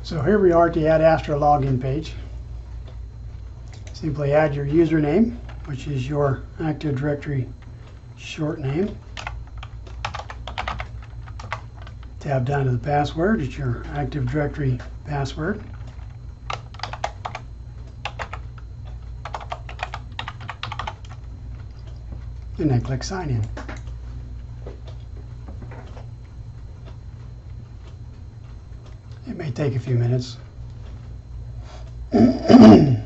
So here we are at the AdAstra login page. Simply add your username, which is your Active Directory short name. Tab down to the password. It's your Active Directory password. And then click Sign In. It may take a few minutes. There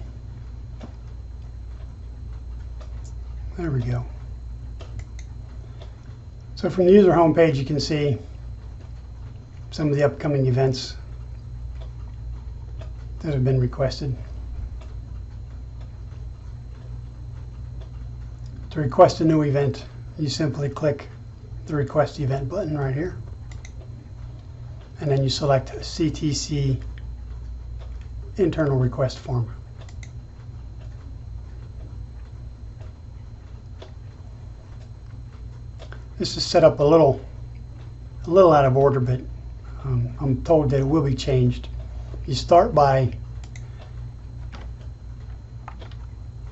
we go. So from the user home page, you can see some of the upcoming events that have been requested. To request a new event, you simply click the Request Event button right here. And then you select CTC Internal Request Form. This is set up a little out of order, but I'm told that it will be changed. You start by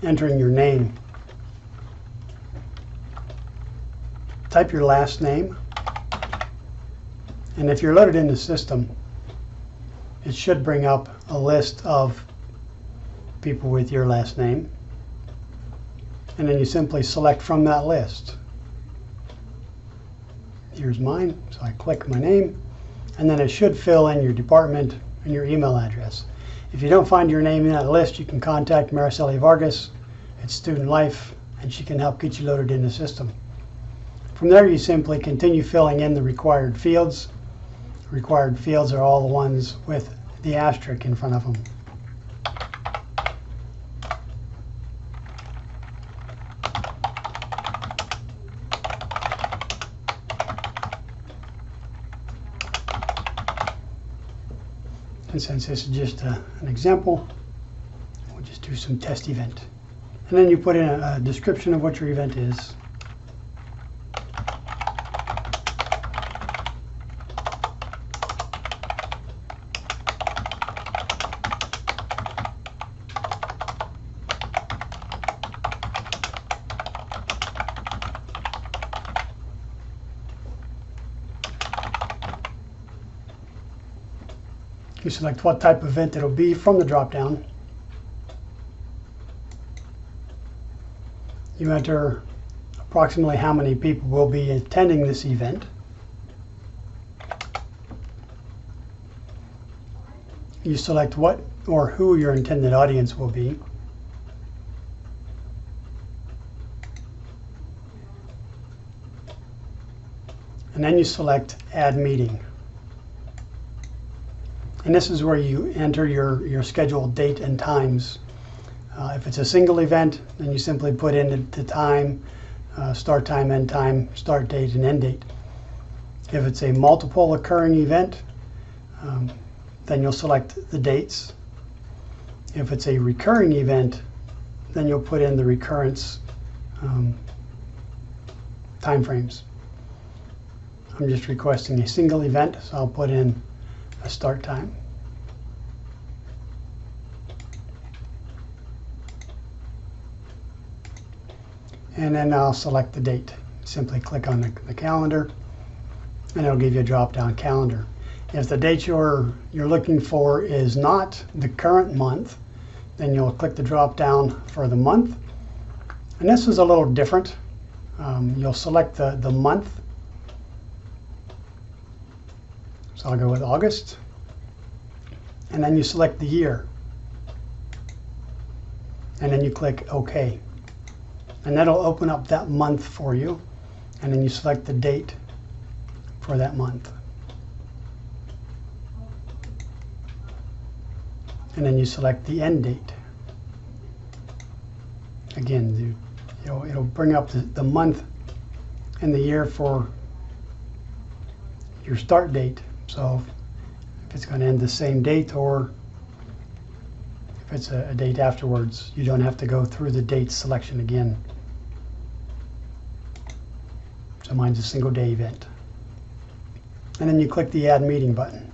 entering your name. Type your last name, and if you're loaded in the system, it should bring up a list of people with your last name, and then you simply select from that list. Here's mine, so I click my name, and then it should fill in your department and your email address. If you don't find your name in that list, you can contact Mariceli Vargas at Student Life, and she can help get you loaded in the system. From there, you simply continue filling in the required fields. The required fields are all the ones with the asterisk in front of them. And since this is just an example, we'll just do some test event. And then you put in a description of what your event is. You select what type of event it'll be from the drop-down. You enter approximately how many people will be attending this event. You select what or who your intended audience will be. And then you select Add Meeting. And this is where you enter your scheduled date and times. If it's a single event, then you simply put in the time, start time, end time, start date, and end date. If it's a multiple occurring event, then you'll select the dates. If it's a recurring event, then you'll put in the recurrence time frames. I'm just requesting a single event, so I'll put in a start time. And then I'll select the date. Simply click on the calendar, and it'll give you a drop-down calendar. If the date you're looking for is not the current month, then you'll click the drop-down for the month. And this is a little different. You'll select the month. So I'll go with August, and then you select the year, and then you click OK, and that'll open up that month for you, and then you select the date for that month, and then you select the end date. Again, it'll bring up the month and the year for your start date. So if it's going to end the same date, or if it's a date afterwards, you don't have to go through the date selection again. So mine's a single day event. And then you click the Add Meeting button.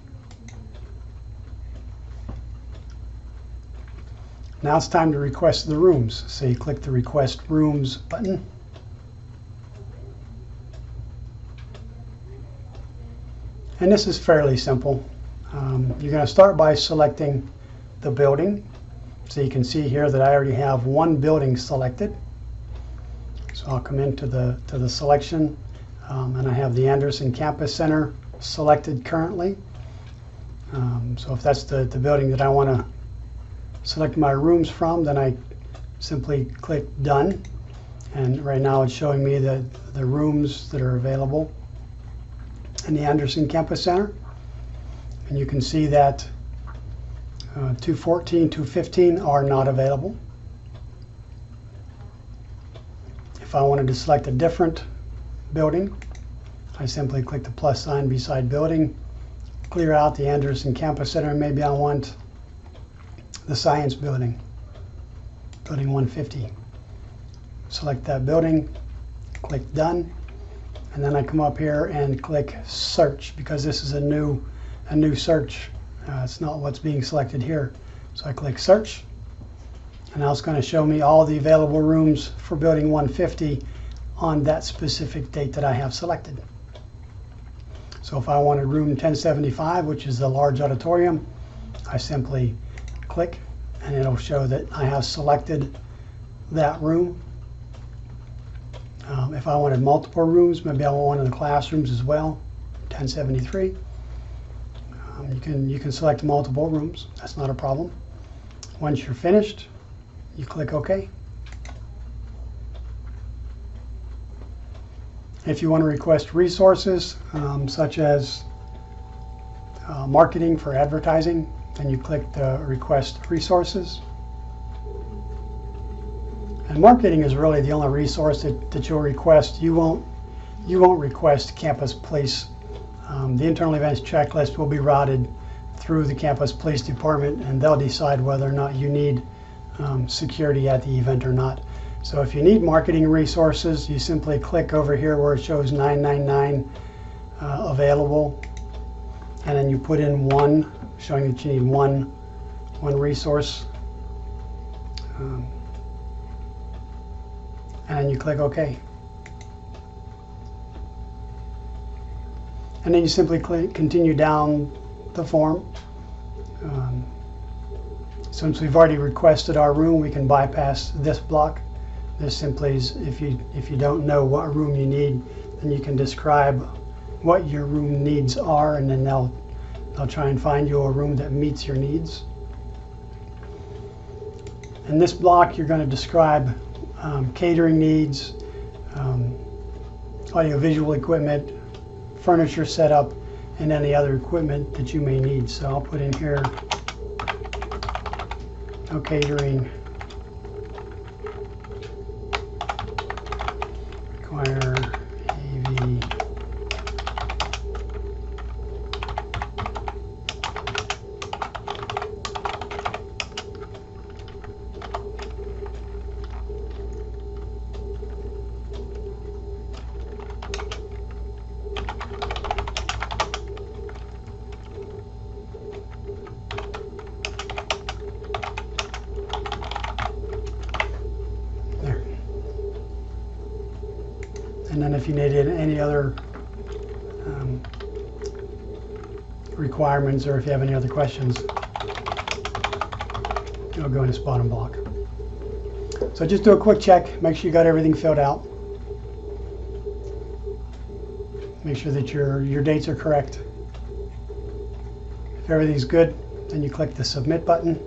Now it's time to request the rooms. So you click the Request Rooms button. And this is fairly simple. You're going to start by selecting the building. So you can see here that I already have one building selected. So I'll come into the selection, and I have the Anderson Campus Center selected currently. So if that's the building that I want to select my rooms from, then I simply click Done. And right now it's showing me the rooms that are available in the Anderson Campus Center. And you can see that 214, 215 are not available. If I wanted to select a different building, I simply click the plus sign beside building, clear out the Anderson Campus Center, and maybe I want the Science Building, building 150. Select that building, click Done, and then I come up here and click Search, because this is a new search. It's not what's being selected here. So I click Search, and now it's going to show me all the available rooms for building 150 on that specific date that I have selected. So if I wanted room 1075, which is the large auditorium, I simply click and it'll show that I have selected that room. If I wanted multiple rooms, maybe I want one in the classrooms as well, 1073. You can select multiple rooms. That's not a problem. Once you're finished, you click OK. If you want to request resources, such as marketing for advertising, then you click the Request Resources. And marketing is really the only resource that you'll request. You won't request Campus Police. The internal events checklist will be routed through the Campus Police Department, and they'll decide whether or not you need security at the event or not. So if you need marketing resources, you simply click over here where it shows 999 available, and then you put in one, showing that you need one resource, and then you click OK. And then you simply continue down the form. Since we've already requested our room, we can bypass this block. This simply is, if you don't know what room you need, then you can describe what your room needs are, and then they'll try and find you a room that meets your needs. In this block, you're going to describe catering needs, audiovisual equipment, furniture setup, and any other equipment that you may need. So I'll put in here no catering, require AV And then if you needed any other requirements, or if you have any other questions, you'll go in this bottom block. So just do a quick check, make sure you got everything filled out. Make sure that your dates are correct. If everything's good, then you click the Submit button.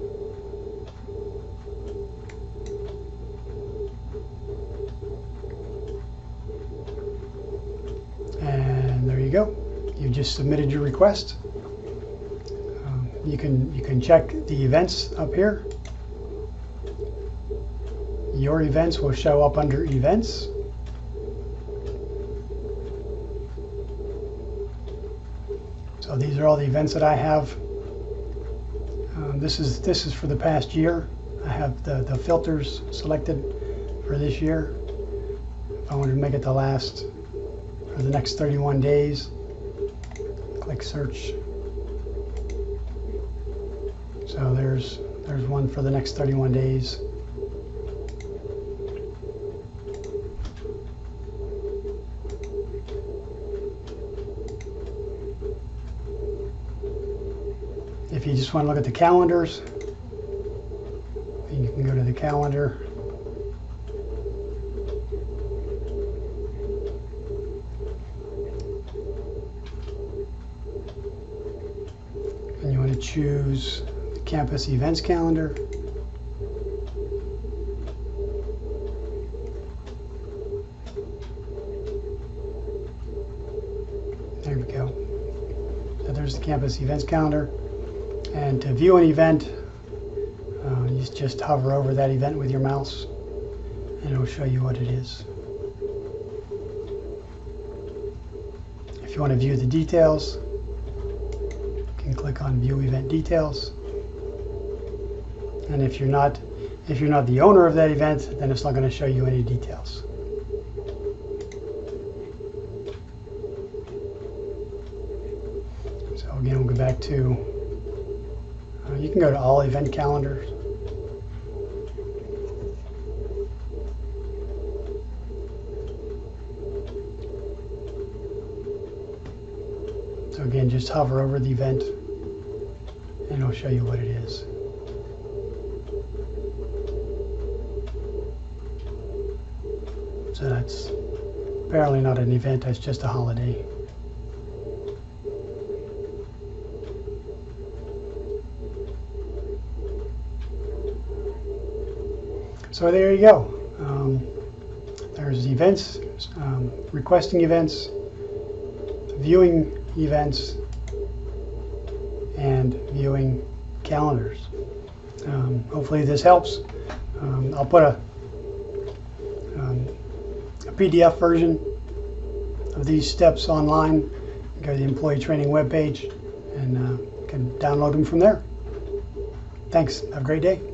And there you go. You just submitted your request. You can check the events up here. Your events will show up under Events. So these are all the events that I have. This is for the past year. I have the filters selected for this year. If I wanted to make it the last for the next 31 days, click Search. So there's There's one for the next 31 days. If you just want to look at the calendars, you can go to the calendar. And you want to choose the campus events calendar. There we go. So there's the campus events calendar. And to view an event, you just hover over that event with your mouse and it'll show you what it is. If you want to view the details, you can click on View Event Details. And if you're not the owner of that event, then it's not going to show you any details. So again, we'll go back to you can go to all event calendars. So again, just hover over the event and it'll show you what it is. So that's apparently not an event, that's just a holiday. So there you go. There's events, requesting events, viewing events, and viewing calendars. Hopefully this helps. I'll put a PDF version of these steps online. Go to the employee training webpage and you can download them from there. Thanks. Have a great day.